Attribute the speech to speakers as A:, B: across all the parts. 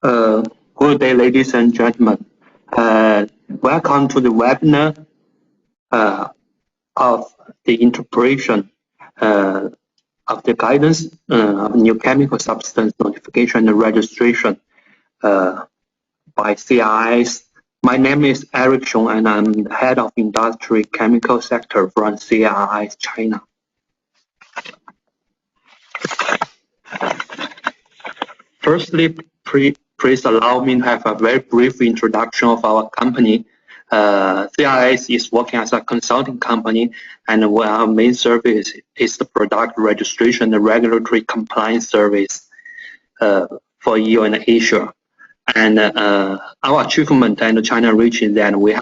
A: Good day, ladies and gentlemen. Welcome to the webinar of the interpretation of the guidance of new chemical substance notification and registration by CIIs. My name is Eric Xiong, and I'm the head of industry chemical sector from CIIs China. Firstly, please allow me to have a very brief introduction of our company. CIIs is working as a consulting company, and our main service is the product registration and regulatory compliance service for EU and Asia. And our achievement in the China region is that we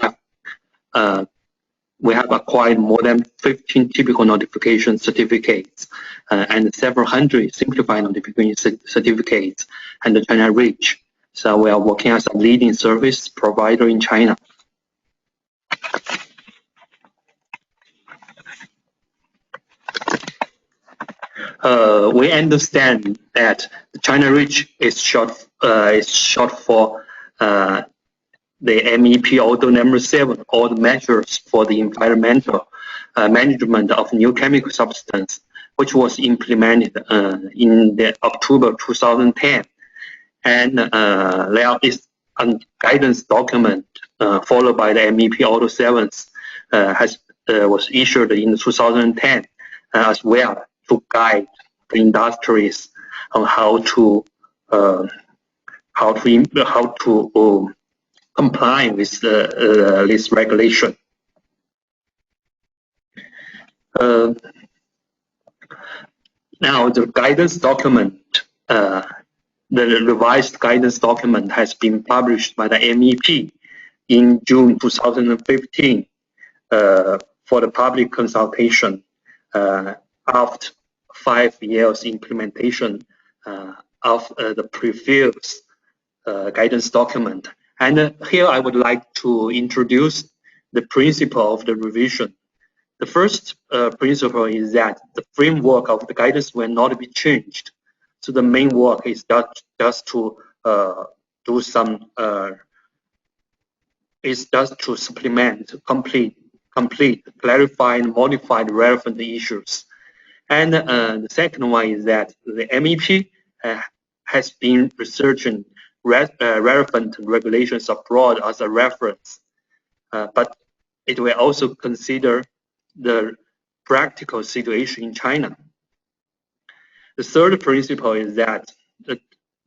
A: have acquired more than 15 typical notification certificates and several hundred simplified notification certificates in the China region. So we are working as a leading service provider in China. We understand that the China region is short for the MEP Order Number 7, or the measures for the environmental management of new chemical substance, which was implemented in the October 2010. And there is a guidance document followed by the MEP Order 7 was issued in 2010 as well, to guide the industries on how to comply with this regulation. Now, the guidance document, the revised guidance document has been published by the MEP in June 2015 for the public consultation after 5 years implementation of the previous guidance document. And here I would like to introduce the principle of the revision. The first principle is that the framework of the guidance will not be changed. So the main work is just to do some supplement, complete, clarify, and modify the relevant issues. And the second one is that the MEP has been researching relevant regulations abroad as a reference, but it will also consider the practical situation in China. The third principle is that the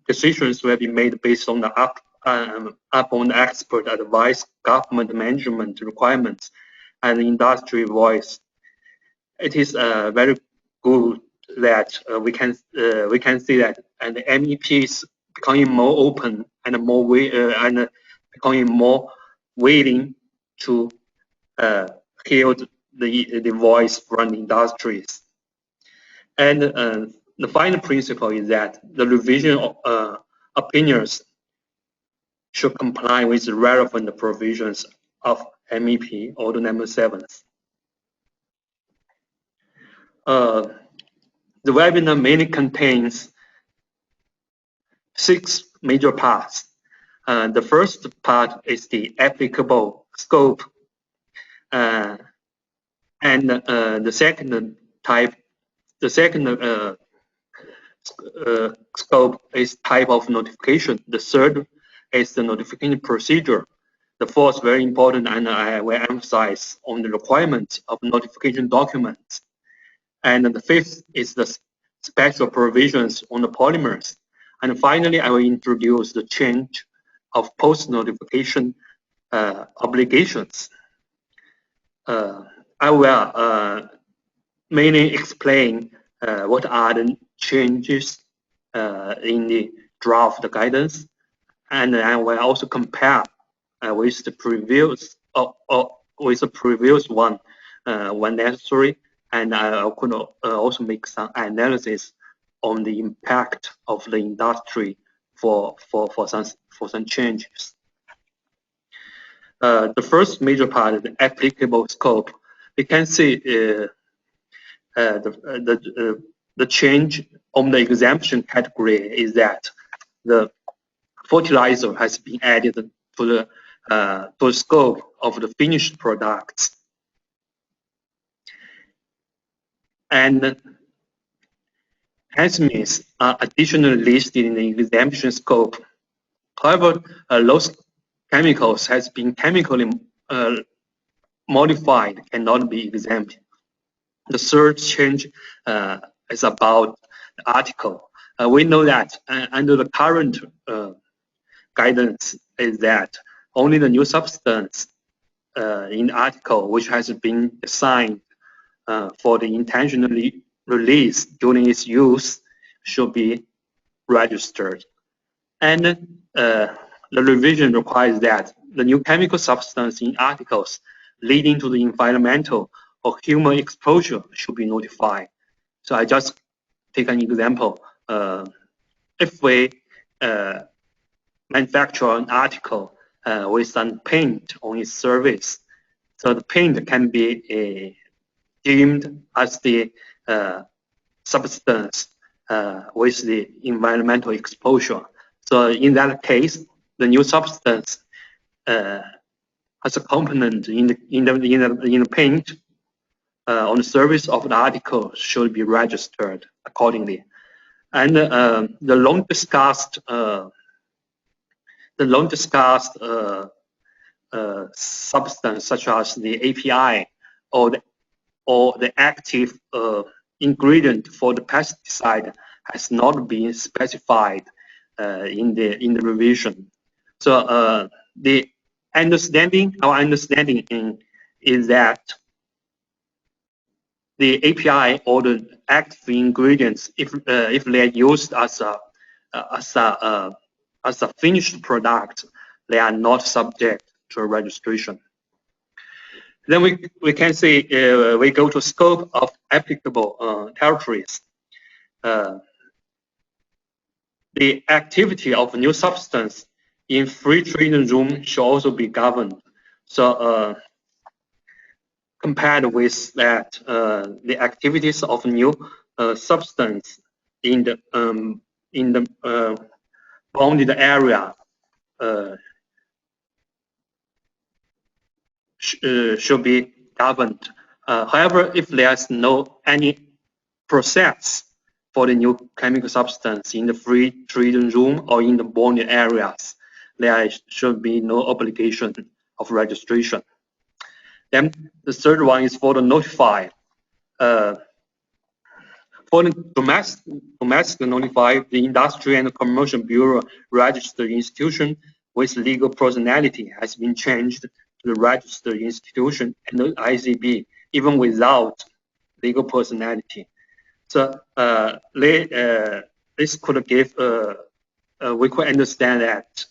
A: decisions will be made based on the upon expert advice, government management requirements, and industry voice. It is very good that we can see that, and the MEP is becoming more open and becoming more willing to hear the voice from the industries. And the final principle is that the revision opinions should comply with the relevant provisions of MEP Order Number 7. The webinar mainly contains 6 major parts. The first part is the applicable scope, and the second scope is type of notification. The third is the notification procedure. The fourth, very important, and I will emphasize on the requirements of notification documents. And the fifth is the special provisions on the polymers. And finally, I will introduce the change of post-notification obligations. I will mainly explain what are the changes in the draft guidance, and I will also compare with the previous one when necessary, and I could also make some analysis on the impact of the industry for some changes. The first major part, the applicable scope, we can see the change on the exemption category is that the fertilizer has been added to the scope of the finished products. And enzymes are additionally listed in the exemption scope. However, those chemicals has been chemically modified cannot be exempt. The third change is about the article. We know that under the current guidance is that only the new substance in the article which has been assigned for the intentionally release during its use should be registered. And the revision requires that the new chemical substance in articles leading to the environmental or human exposure should be notified. So I just take an example. If we manufacture an article with some paint on its surface, so the paint can be deemed as the substance with the environmental exposure. So in that case, the new substance has a component in the paint on the surface of the article should be registered accordingly. And the long discussed substance such as the API or the active ingredient for the pesticide has not been specified in the revision. So our understanding is that the API or the active ingredients, if they are used as a finished product, they are not subject to registration. Then we can see we go to scope of applicable territories. The activity of new substance in free trading room should also be governed. So compared with that, the activities of new substance in the bounded area should be governed. However, if there's any process for the new chemical substance in the free trading room or in the bounded areas, there should be no obligation of registration. Then the third one is for the notified. For the domestic notified, the Industry and Commercial Bureau registered institution with legal personality has been changed to the registered institution and the ICB, even without legal personality. So this could give, we could understand that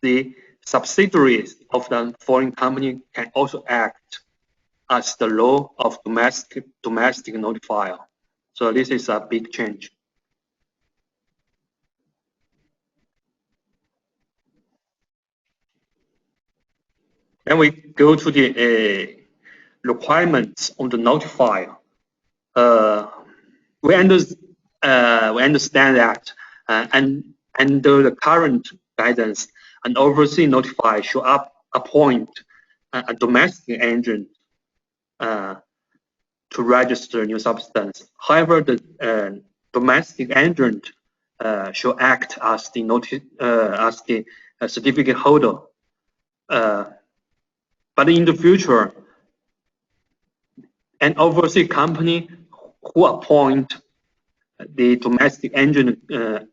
A: the subsidiaries of the foreign company can also act as the law of domestic notifier. So this is a big change. Then we go to the requirements on the notifier. We understand that and under the current guidance, an overseas notifier should appoint a domestic agent to register new substance. However, the domestic agent should act as the certificate holder. But in the future, an overseas company who appoint the domestic agent to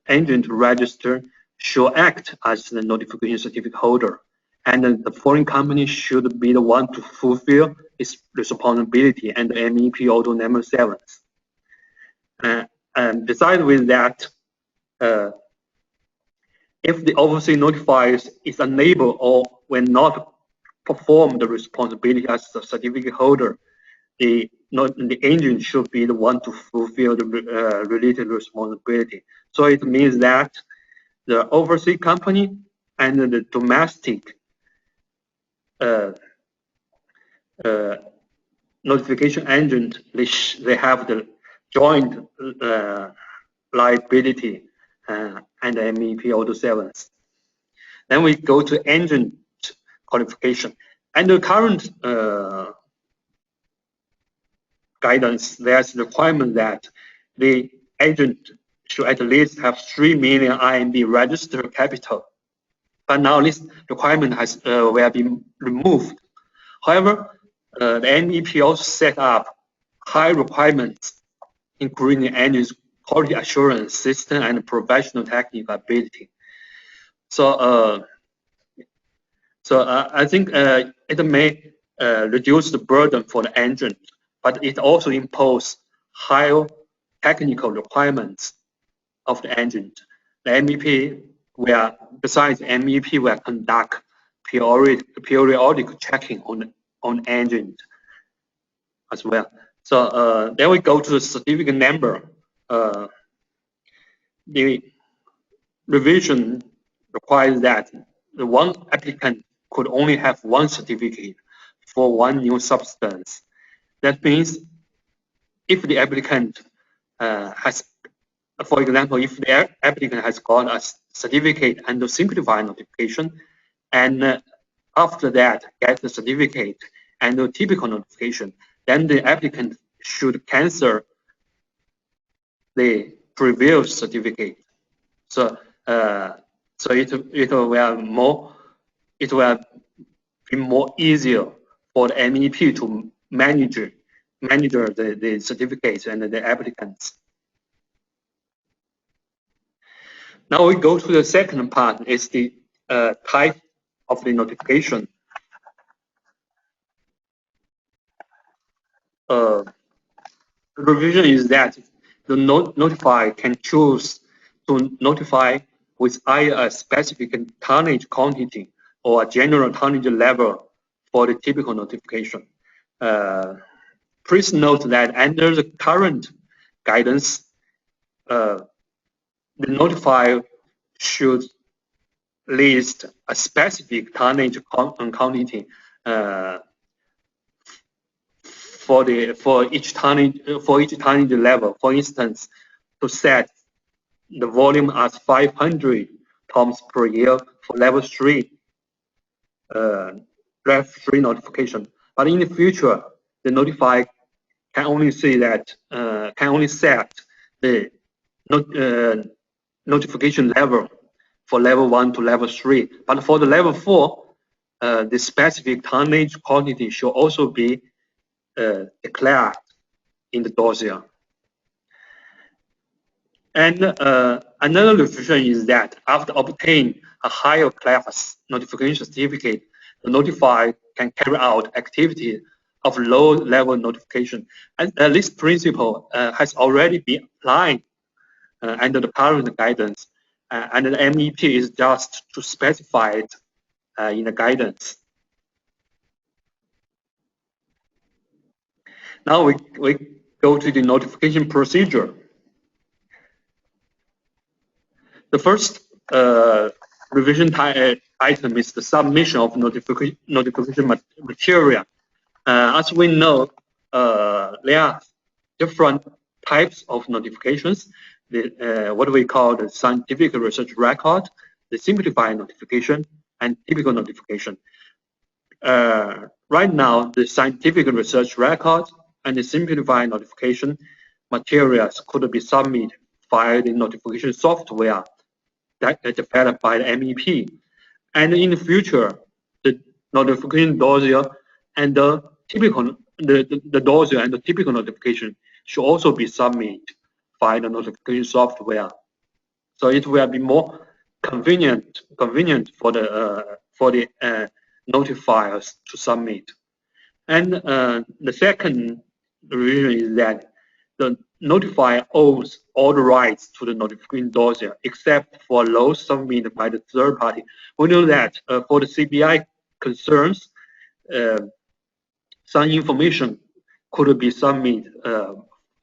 A: register should act as the notification certificate holder, and the foreign company should be the one to fulfill its responsibility and the MEP Order number 7. And besides with that, if the overseas notifier is unable or will not perform the responsibility as the certificate holder, the agent should be the one to fulfill the related responsibility. So it means that the overseas company and the domestic notification agent, they have the joint liability and MEP Auto 7s. Then we go to agent qualification. Under current guidance, there's requirement that the agent should at least have 3 million RMB registered capital. But now this requirement has will be removed. However, the MEP also set up high requirements, including the engine's quality assurance system and professional technical ability. So, I think it may reduce the burden for the engine, but it also imposes higher technical requirements of the engine. The MEP will, besides MEP, will conduct periodic checking on engine as well. So then we go to the certificate number. The revision requires that the one applicant could only have one certificate for one new substance. That means if the applicant has, for example, if the applicant has got a certificate under simplified notification, and after that get the certificate under typical notification, then the applicant should cancel the previous certificate. So it will be more easier for the MEP to manage the certificates and the applicants. Now we go to the second part, is the type of the notification. The revision is that the notifier can choose to notify with either a specific tonnage quantity or a general tonnage level for the typical notification. Please note that under the current guidance, the notifier should list a specific tonnage quantity for each tonnage level. For instance, to set the volume as 500 tons per year for level 3 notification. But in the future, the notifier can only say that can only set the notification level for level 1 to level 3. But for the level 4, the specific tonnage quantity should also be declared in the dossier. And another revision is that after obtaining a higher class notification certificate, the notifier can carry out activity of low-level notification. And this principle has already been applied under the current guidance, and the MEP is just to specify it in the guidance. Now we go to the notification procedure. The first revision item is the submission of notification material. As we know, there are different types of notifications. What we call the scientific research record, the simplified notification, and typical notification. Right now, the scientific research record and the simplified notification materials could be submitted via the notification software developed by the MEP. And in the future, the notification dossier and the dossier and the typical notification should also be submitted by the notification software. So it will be more convenient for the notifiers to submit. And the second reason is that the notifier owns all the rights to the notification dossier except for those submitted by the third party. We know that for the CBI concerns, some information could be submitted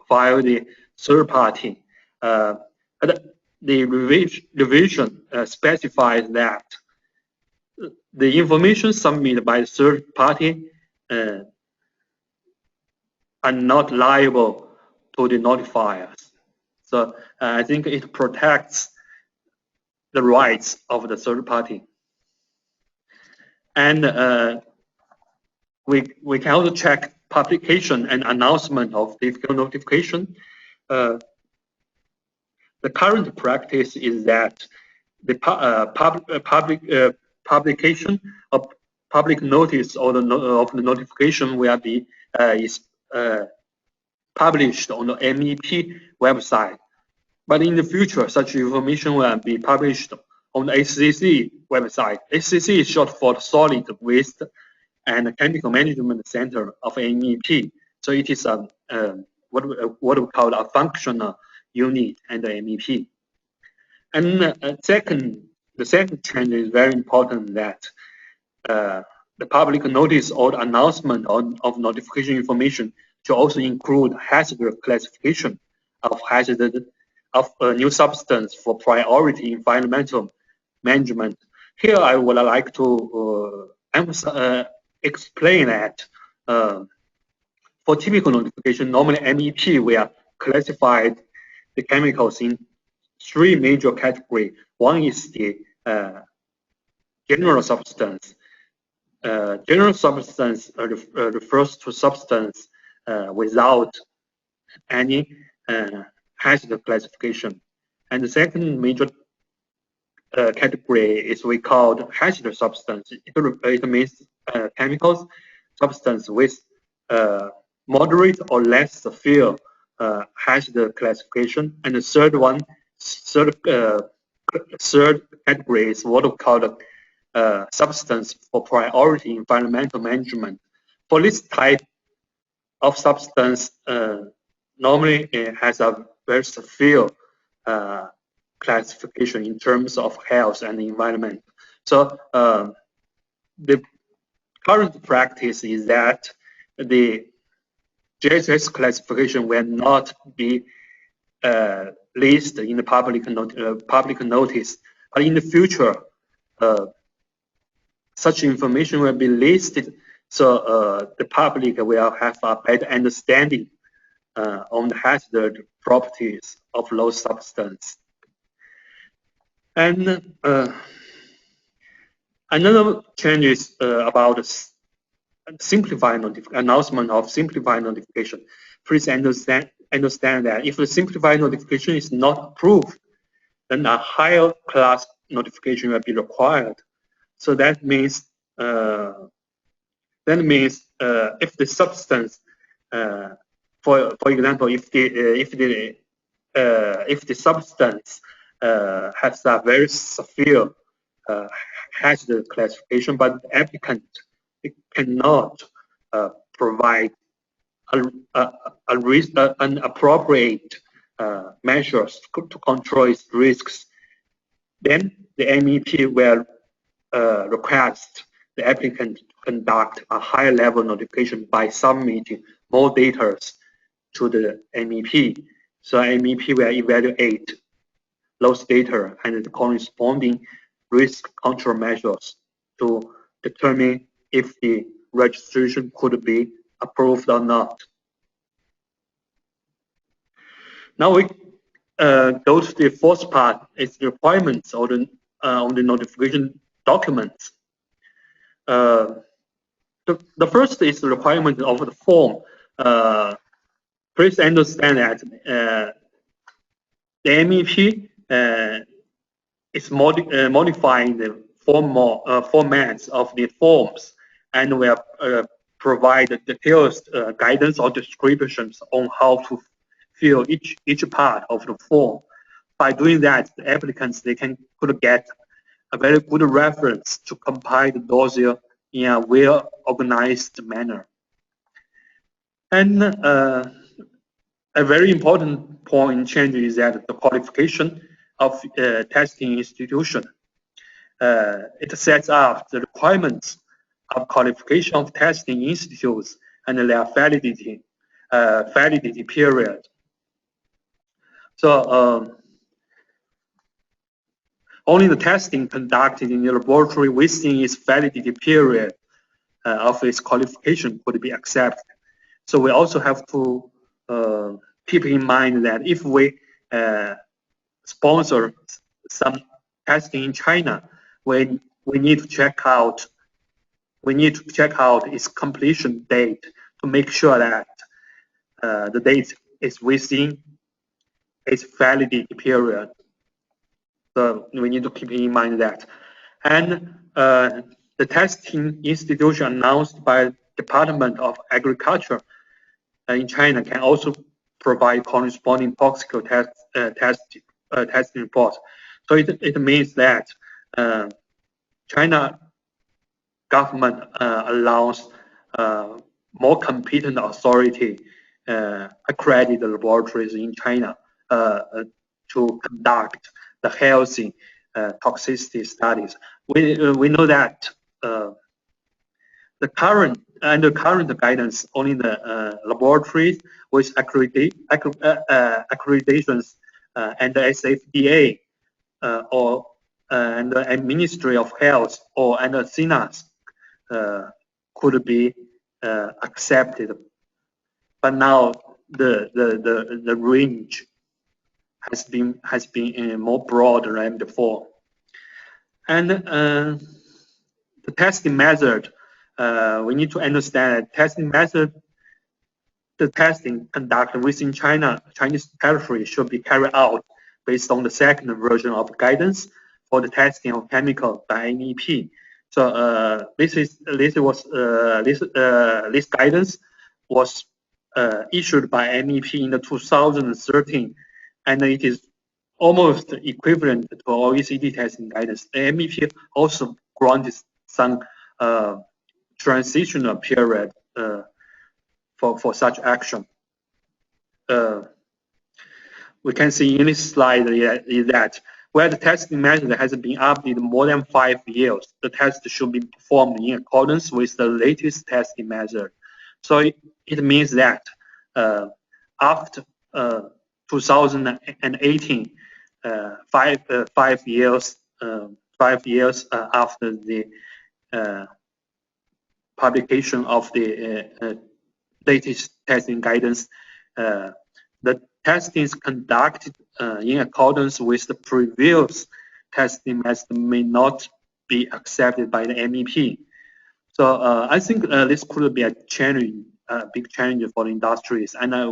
A: via the third party. But the revision specifies that the information submitted by the third party are not liable to the notifiers. So I think it protects the rights of the third party. And we can also check publication and announcement of difficult notification. The current practice is that the publication of public notice or of the notification will be published on the MEP website. But in the future, such information will be published on the HCC website. HCC is short for the Solid Waste and Chemical Management Center of MEP. So it is what we call a functional unit and the MEP. And the second change is very important, that the public notice or announcement of notification information should also include hazard classification of hazard of a new substance for priority environmental management. Here, I would like to explain that for typical notification, normally MEP will classify the chemicals in three major categories. One is the general substance. General substance refers to substance without any hazard classification. And the second major category is we called hazardous substance. It means chemicals, substance with moderate or less severe hazard classification. And the third category is what we call substance for priority environmental management. For this type of substance, normally it has a very severe classification in terms of health and environment. So the current practice is that the JSS classification will not be listed in the public notice, but in the future, such information will be listed, so the public will have a better understanding on the hazard properties of those substances. And another change is about simplified announcement of simplified notification. Please understand that if the simplified notification is not approved, then a higher class notification will be required. So that means if the substance, for example, if the substance has a very severe hazard classification, but the applicant cannot provide an appropriate measures to control its risks, then the MEP will request the applicant to conduct a higher level notification by submitting more data to the MEP. So MEP will evaluate those data and the corresponding risk control measures to determine if the registration could be approved or not. Now we go to the fourth part. It's the requirements on the notification documents. The first is the requirement of the form. Please understand that the MEP is modifying the formats of the forms, and will provide detailed guidance or descriptions on how to fill each part of the form. By doing that, the applicants could get a very good reference to compile the dossier in a well-organized manner. And a very important point change is that the qualification of testing institution. It sets up the requirements of qualification of testing institutes and their validity period. So only the testing conducted in the laboratory within its validity period of its qualification could be accepted. So we also have to keep in mind that if we sponsor some testing in China, we need to check out its completion date to make sure that the date is within its validity period. So we need to keep in mind that. And the testing institution announced by Department of Agriculture in China can also provide corresponding toxical testing reports. So it means that China government allows more competent authority accredited laboratories in China to conduct the healthy toxicity studies. We know that under current guidance, only the laboratories with accreditations and the SFDA and the Ministry of Health and the CNAS could be accepted. But now the range has been more broad than before. And the testing method, we need to understand that testing method, the testing conducted within Chinese territory should be carried out based on the second version of guidance for the testing of chemical by MEP. So this guidance was issued by MEP in 2013, and it is almost equivalent to OECD testing guidance. The MEP also granted some transitional period for such action. We can see in this slide is that where the testing method has been updated more than 5 years, the test should be performed in accordance with the latest testing method. So it means that after 2018, 5 years after the publication of the latest testing guidance, the testing is conducted in accordance with the previous testing method may not be accepted by the MEP. So I think this could be a challenge, a big challenge for the industries, and I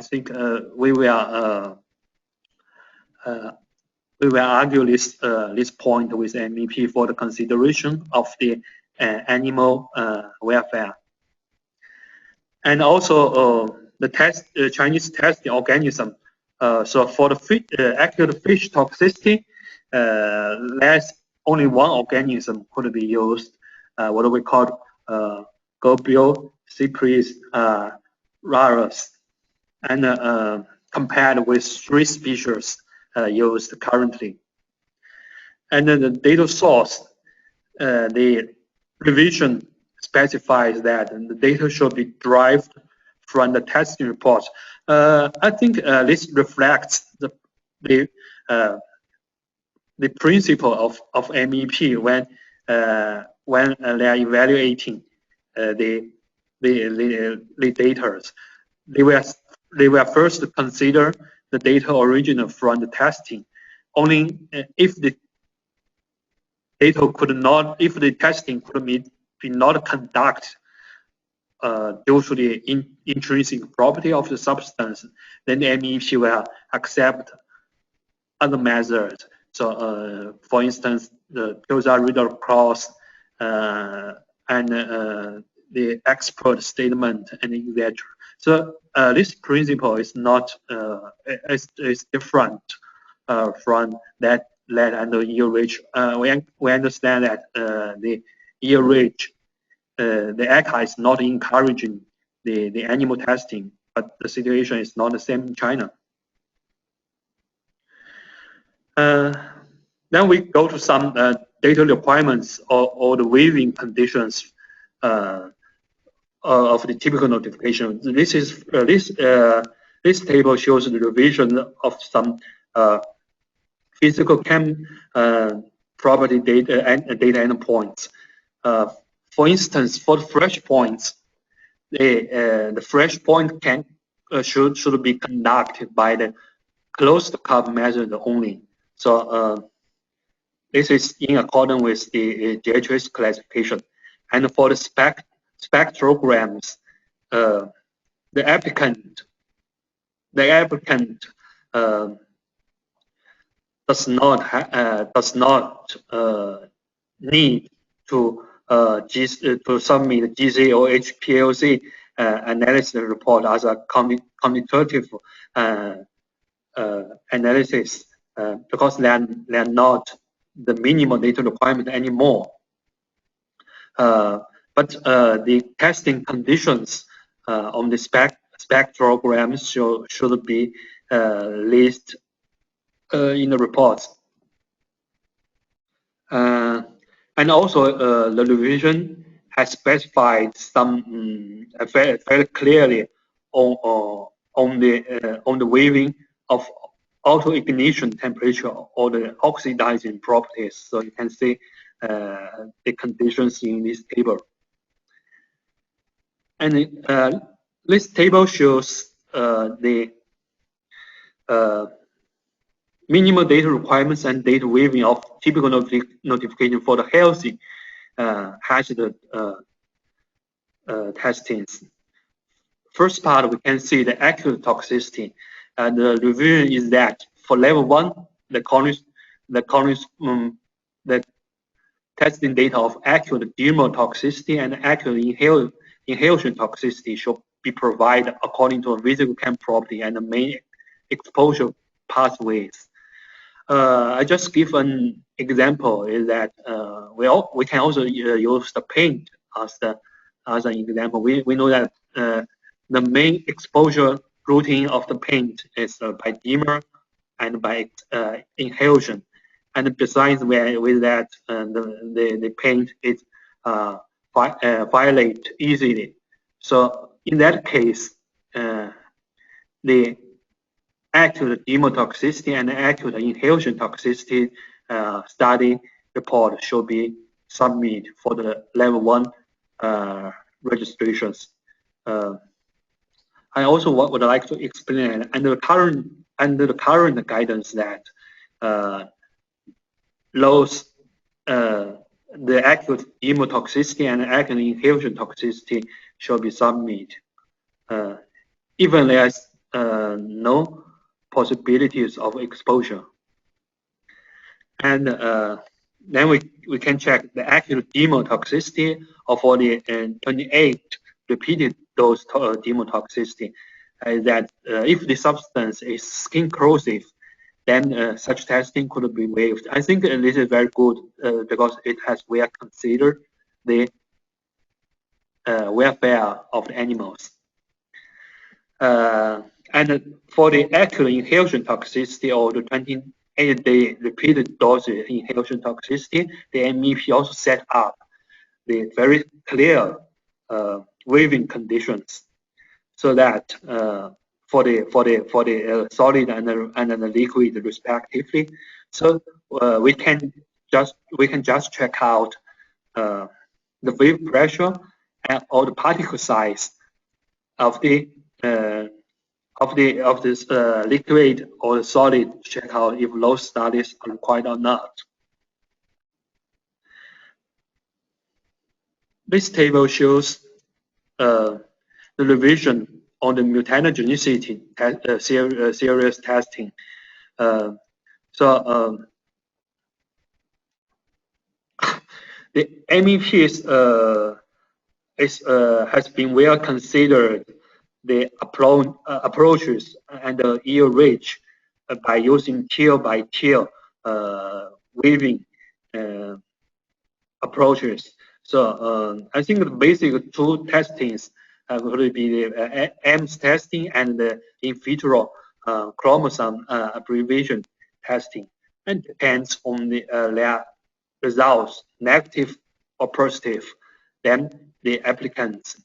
A: think we will argue this point with MEP for the consideration of the animal welfare. And also the Chinese testing organism. So for the acute fish toxicity, only one organism could be used, what we call Gobio cypris rarus, and compared with 3 species used currently. And then the data source, the revision specifies that the data should be derived from the testing reports. I think this reflects the principle of MEP when they are evaluating the data. They will first consider the data original from the testing. Only if the data could not, if the testing could be not conducted due to the intrinsic property of the substance, then the MEP will accept other methods. So, for instance, the Pulsar reader clause and the expert statement and etc. So this principle is not is different from that lead and the yield range. We understand that the yield range, the ACA is not encouraging the animal testing, but the situation is not the same in China. Then we go to some data requirements or the waiving conditions of the typical notification. This table shows the revision of some physical chem property data and data endpoints. For instance, for the fresh points, the fresh point should be conducted by the closed curve method only. So this is in accordance with the JHS classification. And for the spectrograms, the applicant uh, does not need to submit GC or HPLC analysis report as a commutative analysis because they are not the minimal data requirement anymore. But the testing conditions on the spectrograms should be listed in the reports. And also the revision has specified some very clearly on the waiving of auto ignition temperature or the oxidizing properties. So you can see the conditions in this table. And this table shows the minimal data requirements and data waiving of typical notification for the healthy hazard testings. First part, we can see the acute toxicity. And the revision is that for level 1, the testing data of acute dermal toxicity and acute inhalation toxicity should be provided according to a physical chem property and the main exposure pathways. I just give an example is that we can also use the paint as an example. We know that the main exposure routine of the paint is by dimmer and by inhalation. And besides with that, the paint is violate easily. So in that case, the acute hemotoxicity and acute inhalation toxicity study report should be submitted for the level 1 registrations. I also would like to explain under the current guidance that the acute hemotoxicity and acute inhalation toxicity should be submitted, even there's no possibilities of exposure. And then we can check the acute hemotoxicity for the 28 repeated dose hemotoxicity. That if the substance is skin corrosive, then such testing could be waived. I think this is very good because it has well considered the welfare of the animals. And for the acute inhalation toxicity or the 28-day repeated dose inhalation toxicity, the MEP also set up the very clear waiving conditions, so that for the solid and the liquid respectively. So we can just check out the wave pressure or the particle size of this liquid or solid, check out if those studies are required or not. This table shows the revision on the mutagenicity series testing. The MEP has been well considered the approaches and the yield range by using tier by tier weaving approaches. So I think the basic two testings would be the AMS testing and the in vitro chromosome abbreviation testing, and depends on their results, negative or positive. Then the applicants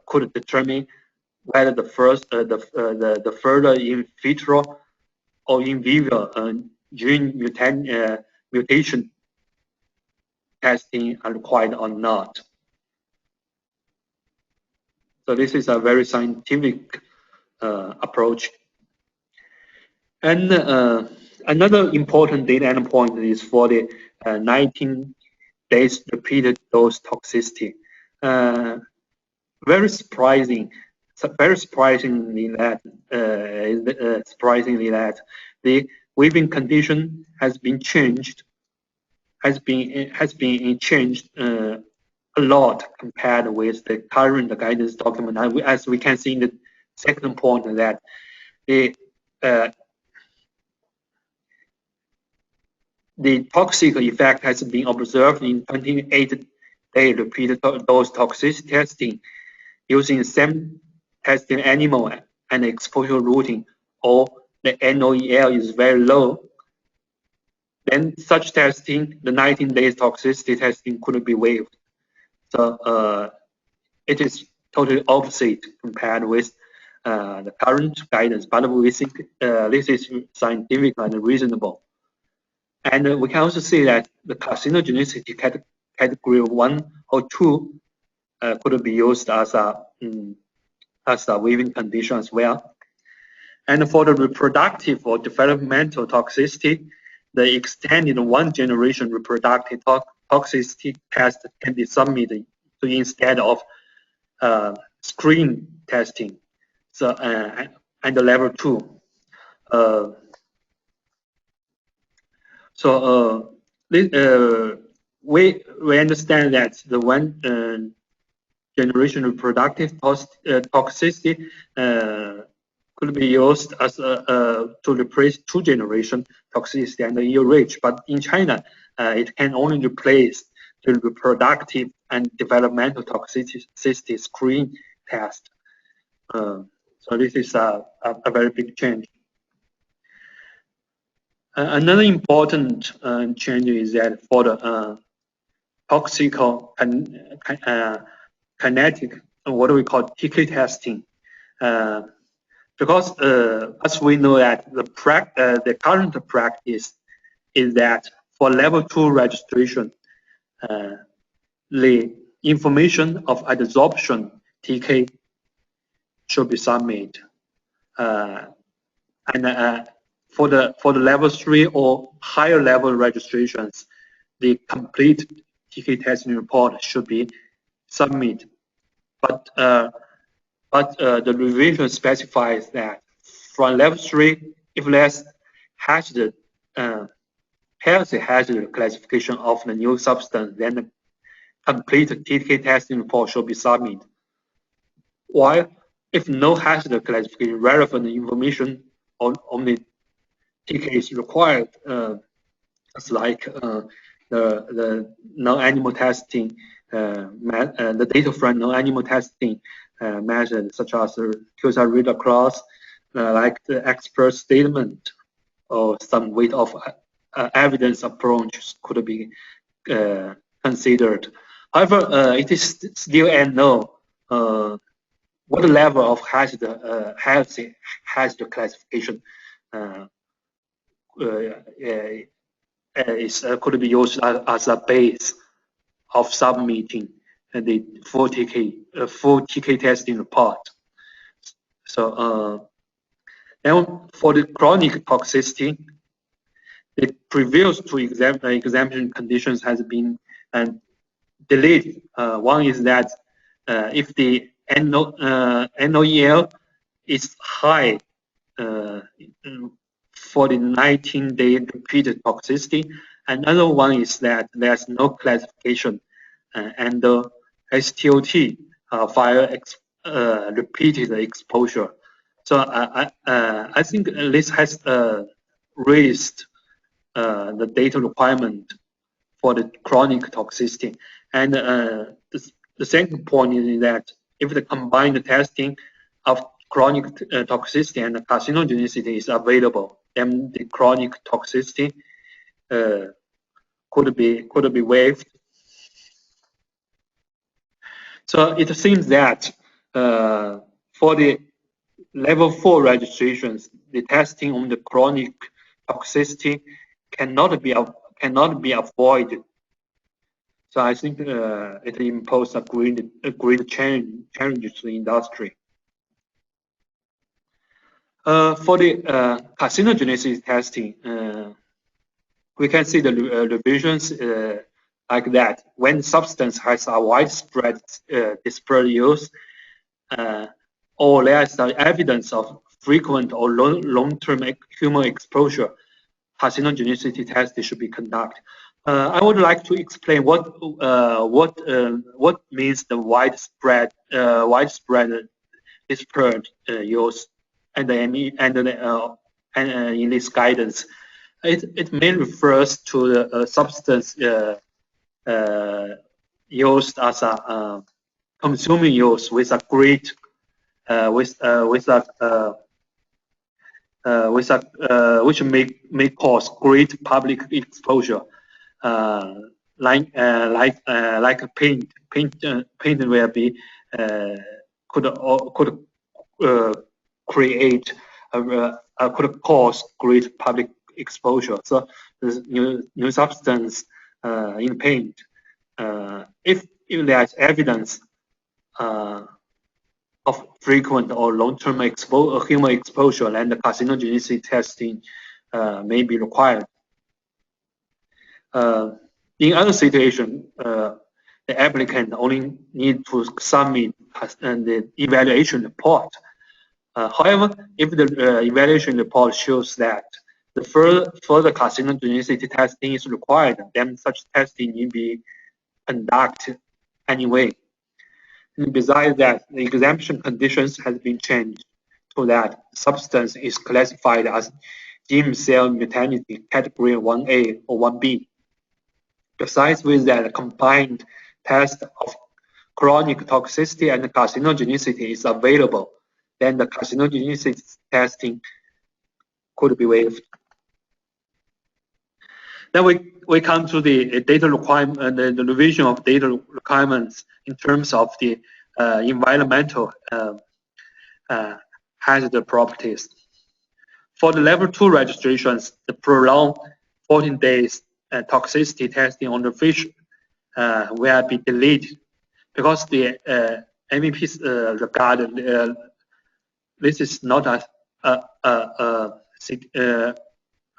A: could determine whether the further in vitro or in vivo gene mutation testing are required or not. So this is a very scientific approach. And another important data endpoint is for the 19 days repeated dose toxicity. Very surprising, surprisingly that the weaving condition has been changed, has been changed a lot compared with the current guidance document. And as we can see in the second point, that uh, the toxic effect has been observed in 28-day repeated dose toxicity testing using the same testing animal and exposure routing, or the NOEL is very low. Then such testing, the 19 days toxicity testing, could be waived. So it is totally opposite compared with the current guidance, but we think this is scientific and reasonable. And we can also see that the carcinogenicity category 1 or 2 could be used as a weaving condition as well. And for the reproductive or developmental toxicity, the extended one generation reproductive toxicity test can be submitted instead of screen testing. So and the level 2. We understand that the one generation reproductive toxicity could be used as to replace 2-generation toxicity and ERH, but in China, it can only replace the reproductive and developmental toxicity screen test. So this is a very big change. Another important change is that for the kinetic, what we call TK testing, because as we know that the current practice is that for level 2 registration, the information of adsorption TK should be submitted, and for the level 3 or higher level registrations, the complete TK testing report should be submitted. But the revision specifies that from level 3, if there's hazard, healthy hazard classification of the new substance, then the complete TK testing report should be submitted. While if no hazard classification, relevant information on the TK is required, it's like the non-animal testing, the data from non-animal testing method, such as QSAR read across, like the expert statement, or some weight of evidence approach could be considered. However, it is still unknown what level of hazard classification could be used as a base of submitting the full TK testing report. So now for the chronic toxicity, the previous 2 exemption conditions has been deleted. One is that if the NOEL is high for the 19-day repeated toxicity. Another one is that there's no classification and the STOT file repeated exposure. So I think this has raised the data requirement for the chronic toxicity. And the second point is that if the combined testing of chronic toxicity and carcinogenicity is available, then the chronic toxicity could be waived. So it seems that for the level 4 registrations, the testing on the chronic toxicity cannot be avoided. So I think it imposes a great change to the industry. For the carcinogenicity testing, we can see the revisions like that. When substance has a widespread dispersed use, or there is evidence of frequent or long-term human exposure, carcinogenicity tests should be conducted. I would like to explain what means the widespread dispersed use and in this guidance. It mainly refers to the substance used as a consuming use with a great which may cause great public exposure, like paint will be could create could cause great public exposure. So this new substance in paint, if there's evidence of frequent or long-term human exposure, then the carcinogenicity testing may be required. In other situations, the applicant only need to submit the evaluation report. However, if the evaluation report shows that the further carcinogenicity testing is required, then such testing need be conducted anyway. And besides that, the exemption conditions has been changed so that substance is classified as gene cell mutanity category 1A or 1B. Besides with that, combined test of chronic toxicity and carcinogenicity is available, then the carcinogenicity testing could be waived. Then we come to the data requirement, the revision of data requirements in terms of the environmental hazard properties. For the level 2 registrations, the prolonged 14 days toxicity testing on the fish will be deleted because the MEPs regard this is not a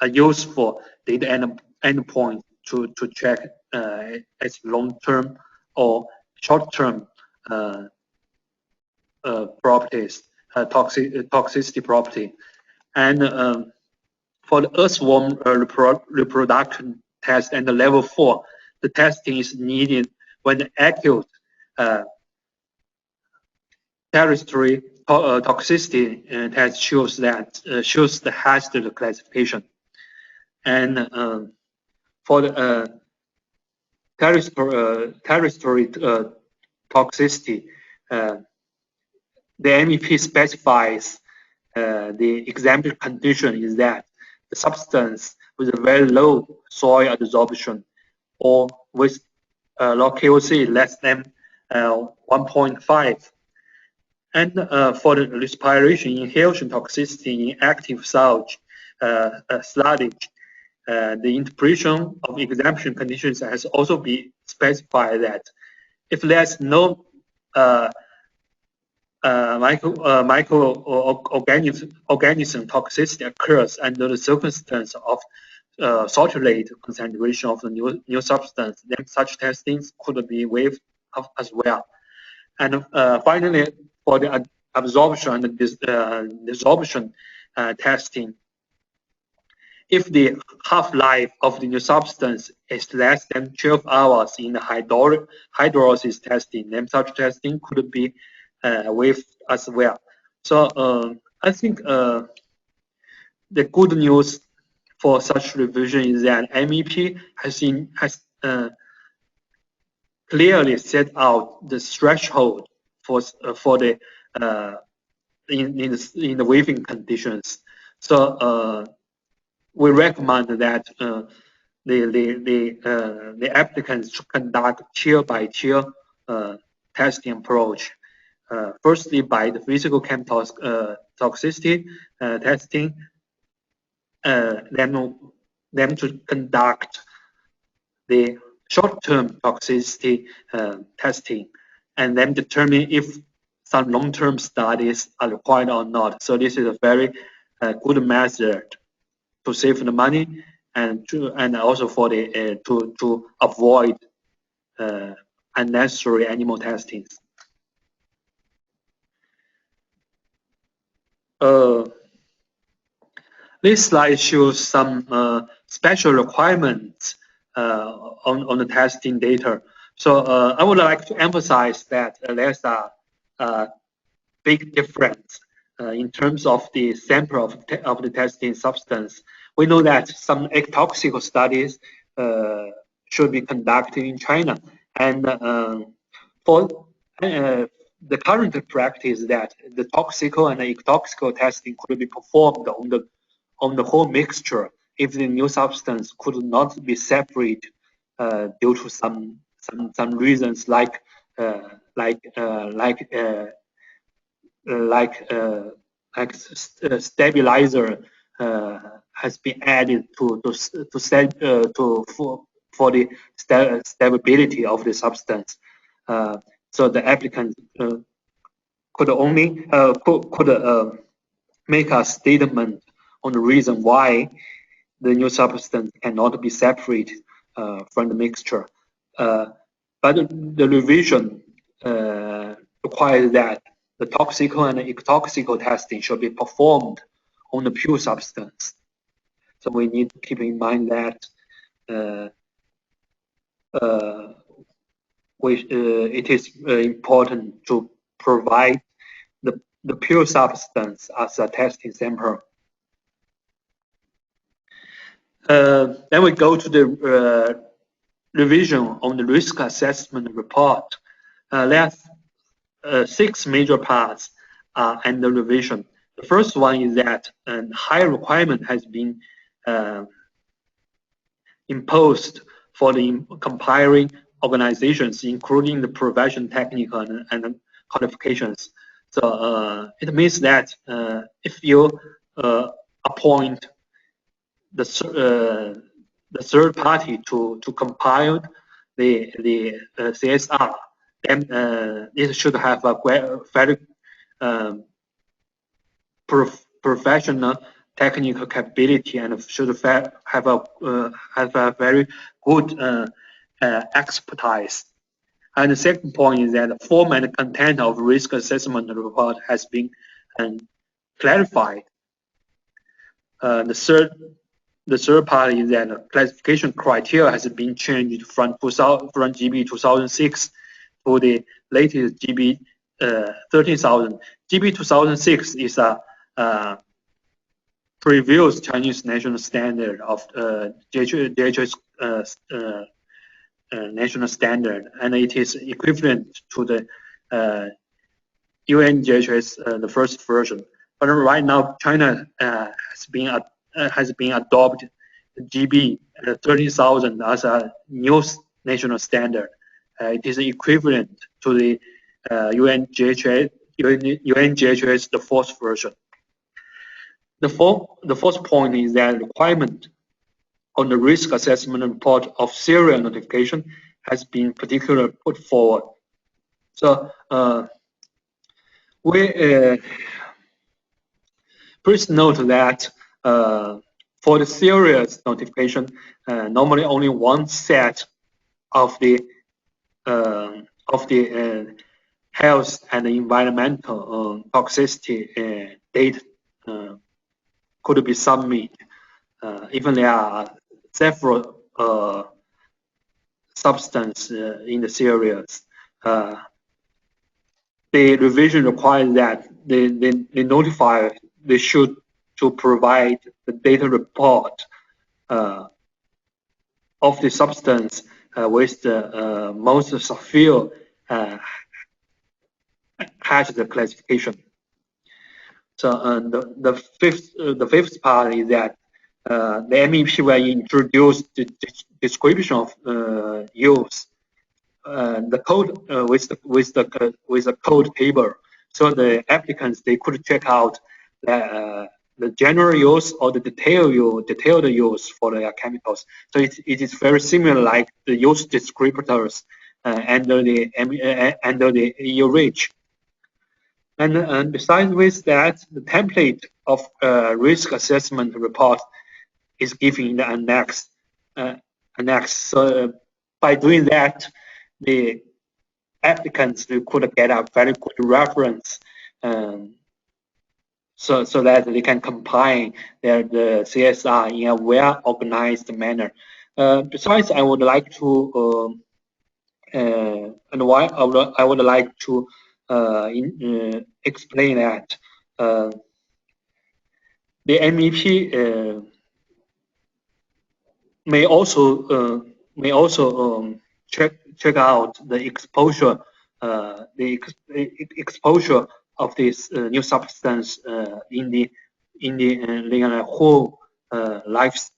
A: useful data endpoint to check its long-term or short-term properties, toxicity property. And for the earthworm reproduction test and the level 4, the testing is needed when the acute terrestrial toxicity test shows the hazard classification. And for the terrestrial toxicity, the MEP specifies the exemption condition is that the substance with a very low soil adsorption or with log KOC less than 1.5. And for the respiration inhalation toxicity in active sludge, the interpretation of exemption conditions has also been specified that if there's no microorganism toxicity occurs under the circumstance of saturate concentration of the new substance, then such testings could be waived as well. And finally, for the absorption and desorption testing, if the half-life of the new substance is less than 12 hours in the hydrolysis testing, then such testing could be waived as well. So I think the good news for such revision is that MEP has clearly set out the threshold for the in the waiving conditions. So we recommend that the applicants should conduct tier by tier testing approach. Firstly, by the physical chem toxicity testing, then to conduct the short-term toxicity testing, and then determine if some long-term studies are required or not. So this is a very good method to save the money and also for the to avoid unnecessary animal testings. This slide shows some special requirements on the testing data. So I would like to emphasize that there's a big difference in terms of the sample of the testing substance. We know that some ectoxical studies should be conducted in China, and for the current practice that the toxical and the ectoxical testing could be performed on the whole mixture if the new substance could not be separate due to some reasons like stabilizer has been added for the stability of the substance. So the applicant could only make a statement on the reason why the new substance cannot be separated from the mixture. But the revision requires that the toxical and ectoxical testing should be performed on the pure substance. So we need to keep in mind that it is important to provide the pure substance as a testing sample. Then we go to the revision on the risk assessment report. There are 6 major parts under revision. The first one is that a high requirement has been imposed for the compiling organizations, including the profession, technical, and qualifications. So it means that if you appoint the third party to compile the CSR, then it should have a very professional technical capability and should have a very good expertise. And the second point is that the form and content of risk assessment report has been clarified. The third part is that the classification criteria has been changed from GB 2006 to the latest GB 13,000. GB 2006 is a previous Chinese national standard of DHS national standard, and it is equivalent to the UNDHS the first version. But right now, China has been adopted GB 30,000 as a new national standard. It is equivalent to the UNDHS the fourth version. The fourth point is that requirement on the risk assessment report of serial notification has been particularly put forward. So please note that for the serious notification, normally only one set of the health and environmental toxicity data could be submitted. Even there are several substances in the series. The revision requires that they notify they should to provide the data report of the substance with the most severe hazard classification. So the fifth part is that the MEP will introduce the description of use, the code with a code table, so the applicants they could check out the general use or the detailed use for the chemicals. So it is very similar like the use descriptors under the EU REACH. And besides with that, the template of risk assessment report is given in the annex. So by doing that, the applicants could get a very good reference, so that they can combine the CSR in a well-organized manner. Besides, I would like to and why I would like to explain that the MEP may also check out the exposure exposure of this new substance in the whole life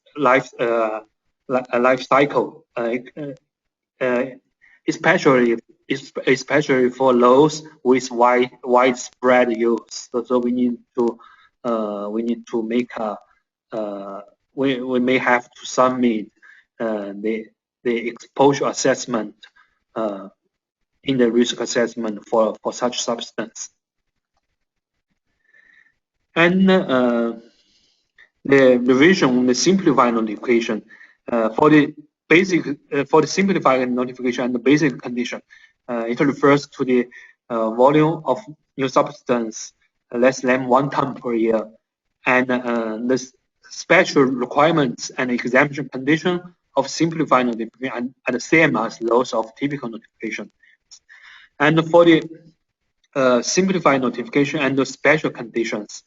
A: cycle, especially for those with widespread use. So we need to make a we may have to submit the exposure assessment in the risk assessment for such substance. And the revision on the simplified notification for the simplified notification and the basic condition, it refers to the volume of new substance less than 1 ton per year, and the special requirements and exemption condition of simplified notification are the same as those of typical notification. And for the simplified notification and the special conditions,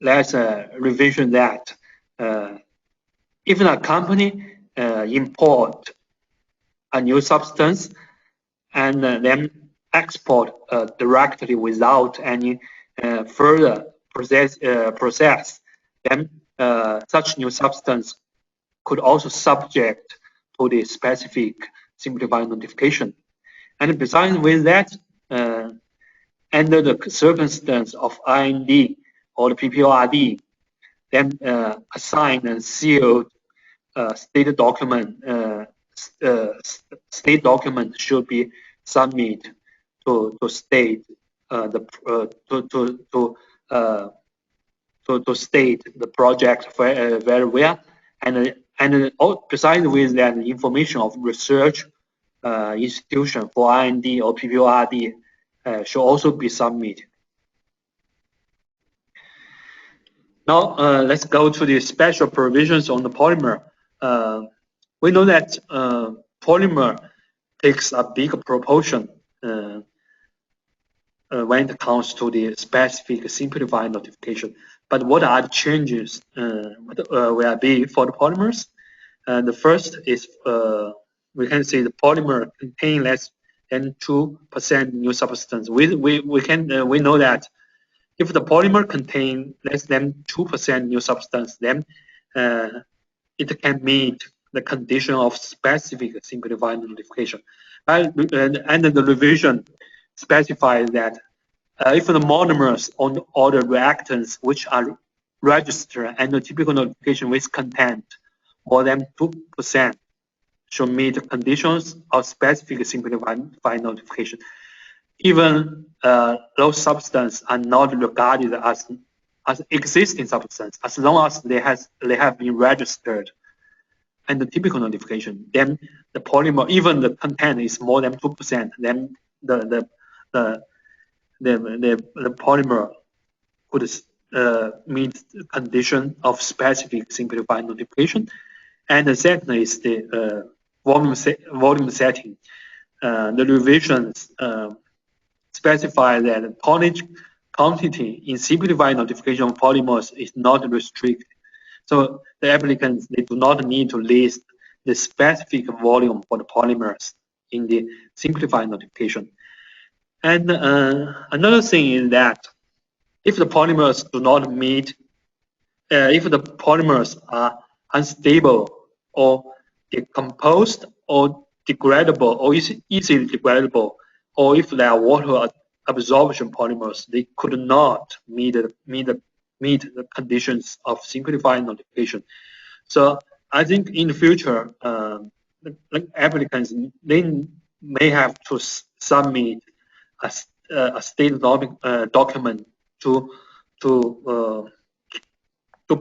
A: let's revision that. If a company import a new substance and then export directly without any further process, then such new substance could also subject to the specific simplified notification. And besides with that, under the circumstance of IND or the PPORD, then assigned and sealed state document should be submitted to state to state the project very well, and besides with that, the information of research institution for IND or PPORD should also be submitted. Now let's go to the special provisions on the polymer. We know that polymer takes a big proportion when it comes to the specific simplified notification. But what are the changes will be for the polymers? The first is we can say the polymer contain less than 2% new substance. We know that if the polymer contain less than 2% new substance, then it can meet the condition of specific simplified notification. And the revision specifies that if the monomers or the reactants which are registered and the typical notification with content more than 2% should meet the conditions of specific simplified notification. Even those substances are not regarded as existing substance, as long as they have been registered and the typical notification, then the polymer, even the content is more than 2%, then the polymer could meet the condition of specific simplified notification. And the second is the volume setting. The revisions specify that the tonnage quantity in simplified notification of polymers is not restricted. So the applicants, they do not need to list the specific volume for the polymers in the simplified notification. And another thing is that if the polymers do not meet, if the polymers are unstable or decomposed or degradable or easily degradable, or if they are water absorption polymers, they could not meet the conditions of simplified notification. So I think in the future, applicants, they may have to submit a state document to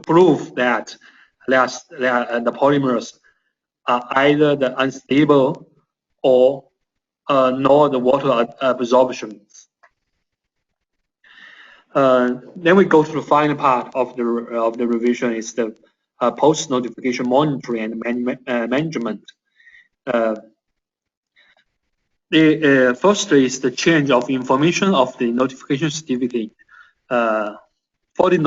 A: prove that the polymers are either the unstable or nor the water absorption. Then we go to the final part of the revision is the post-notification monitoring and management. Firstly is the change of information of the notification certificate. For the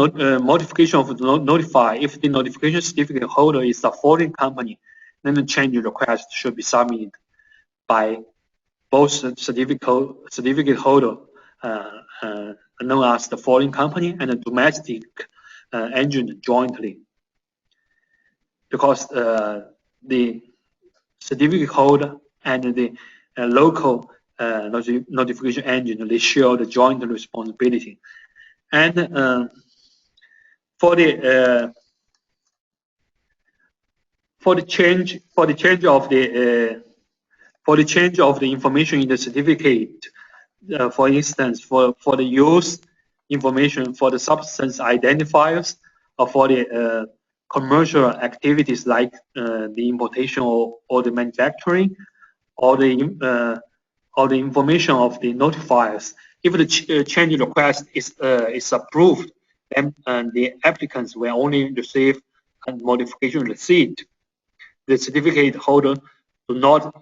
A: modification of the notify, if the notification certificate holder is a foreign company, then the change request should be submitted by both certificate holder, known as the foreign company, and the domestic engine jointly, because the certificate holder and the local notification engine, they share the joint responsibility. And for the change of the information in the certificate, for instance, for the use information for the substance identifiers, or for the commercial activities like the importation or the manufacturing, or the information of the notifiers. If the change request is approved, then the applicants will only receive a modification receipt. The certificate holder do not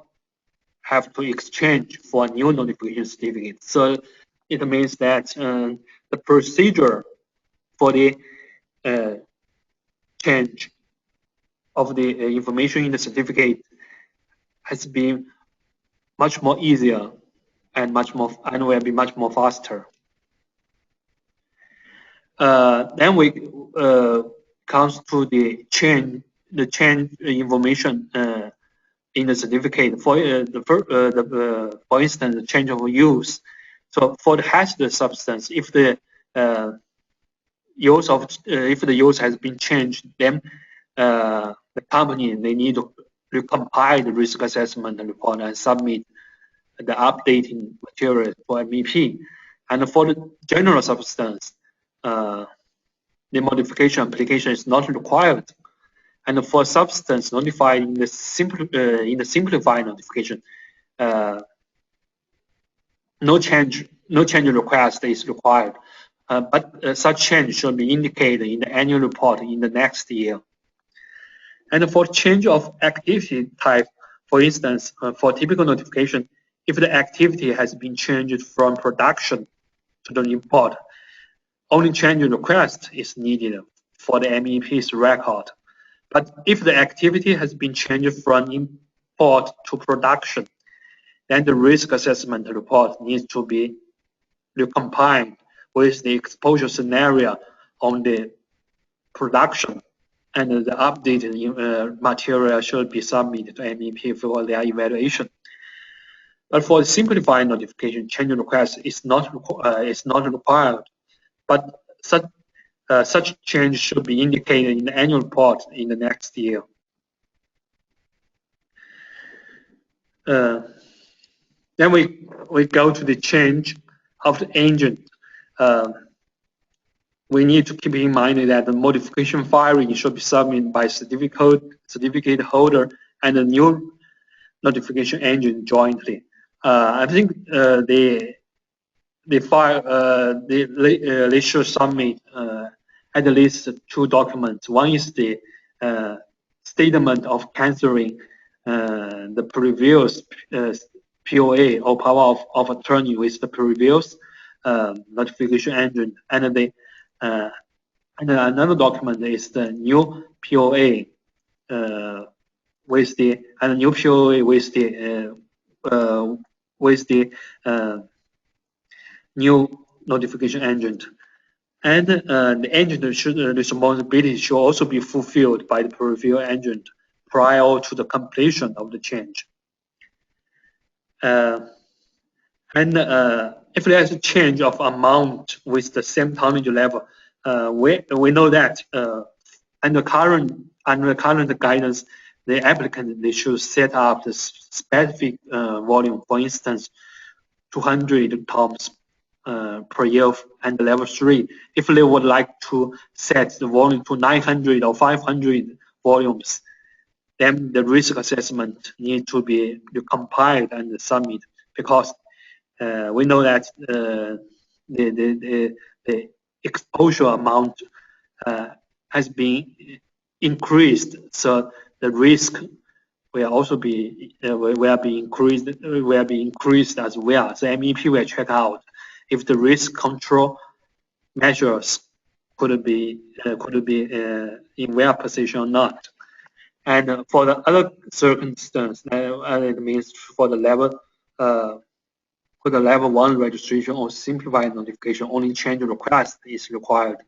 A: have to exchange for a new notification certificate. So it means that the procedure for the change of the information in the certificate has been much more easier and will be much more faster. Then we comes to the change information in the certificate. For instance, the change of use. So for the hazardous substance, if the use has been changed, then the company, they need to recompile the risk assessment report and submit the updating material for MEP. And for the general substance, the modification application is not required. And for substance notified in the simplified notification, no change request is required. But such change should be indicated in the annual report in the next year. And for change of activity type, for instance, for typical notification, if the activity has been changed from production to the import, only change request is needed for the MEP's record. But if the activity has been changed from import to production, then the risk assessment report needs to be recompiled with the exposure scenario on the production, and the updated material should be submitted to MEP for their evaluation. But for the simplified notification, change request is not required, but such change should be indicated in the annual report in the next year. Then we go to the change of the engine. We need to keep in mind that the modification filing should be submitted by certificate holder and the new notification engine jointly. I think they should submit at least 2 documents. One is the statement of canceling the previous POA or power of attorney with the previous notification engine, and another document is the new POA with the new notification engine. And the engine responsibility should also be fulfilled by the preview engine prior to the completion of the change. If there is a change of amount with the same tonnage level, we know that under current guidance, the applicant, they should set up the specific volume. For instance, 200 tons per year and level 3. If they would like to set the volume to 900 or 500 volumes, then the risk assessment needs to be compiled and submitted, because we know that the exposure amount has been increased, so the risk will also be increased as well. So MEP will check out if the risk control measures could be in well position or not. And for the other circumstance, it means for the level 1 registration or simplified notification, only change request is required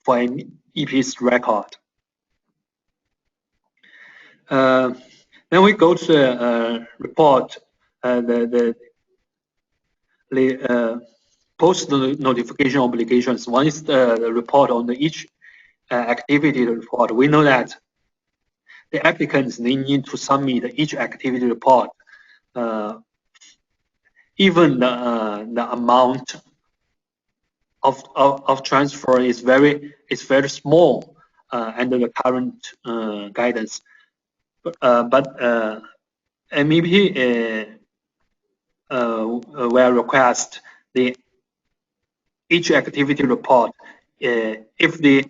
A: for MEP's record. Then we go to the report, the post notification obligations. One is the report on each activity report. We know that the applicants, they need to submit each activity report, even the amount of transfer is very small under the current guidance. But MEP will request each activity report if the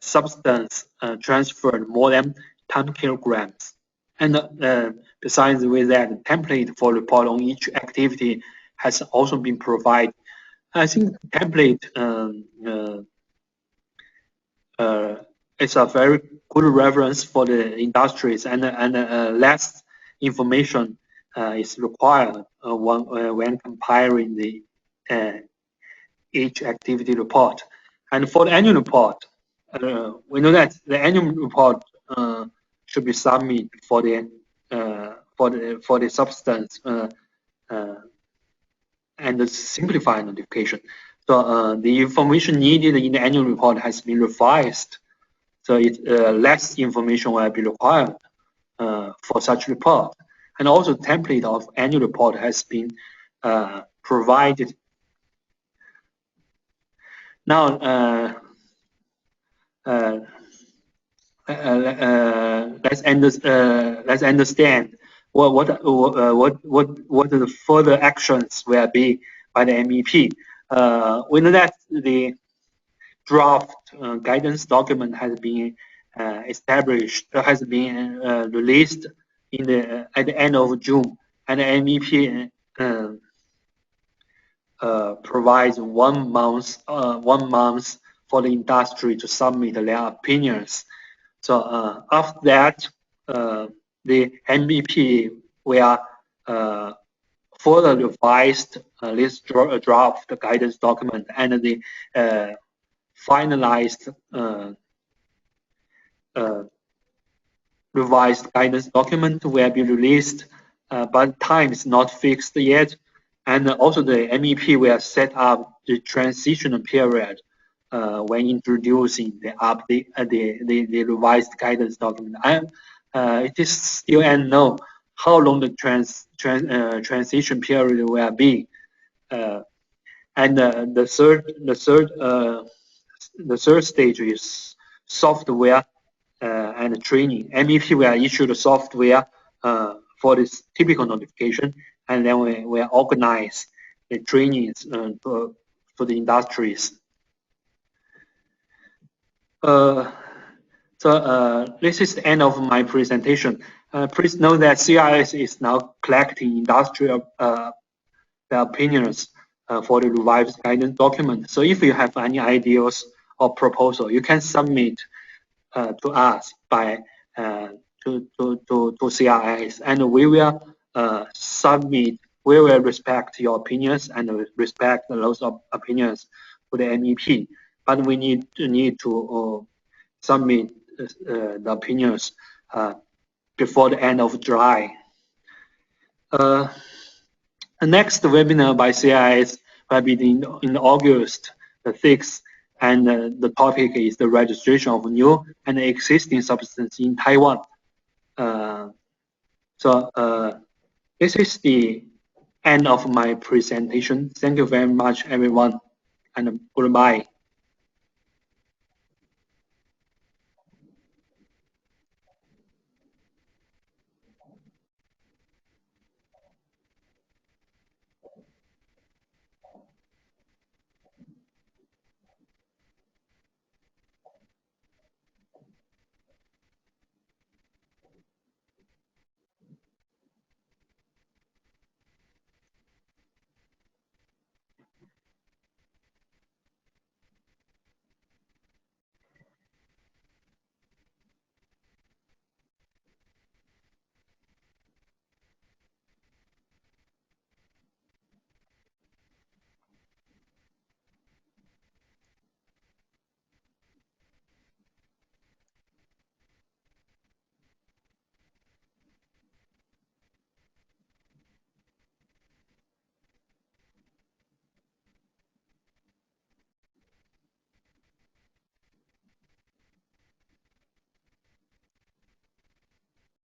A: substance transferred more than 10 kilograms. And besides with that, template for report on each activity has also been provided. I think template is a very good reference for the industries, and less information is required when comparing the each activity report. And for the annual report, we know that the annual report should be submitted for the substance and the simplified notification. So the information needed in the annual report has been revised. So less information will be required for such report. And also template of annual report has been provided. Now let's understand what the further actions will be by the MEP. We know that the draft guidance document has been released at the end of June, and the MEP provides 1 month for the industry to submit their opinions. So after that, the MEP will further revise this draft guidance document, and the finalized revised guidance document will be released, but time is not fixed yet. And also the MEP will set up the transition period when introducing the update, the revised guidance document. It is still unknown how long the transition period will be. And the third stage is software and training. MEP will issue the software for this typical notification, and then we will organize the trainings for the industries. So this is the end of my presentation. Please note that CIS is now collecting industrial opinions for the revised guidance document. So if you have any ideas or proposal, you can submit to us by to CIS, and we will submit. We will respect your opinions and respect those opinions to the MEP. But we need to submit the opinions before the end of July. The next webinar by CIS will be in August the 6th, and the topic is the registration of new and existing substances in Taiwan. So this is the end of my presentation. Thank you very much, everyone, and goodbye.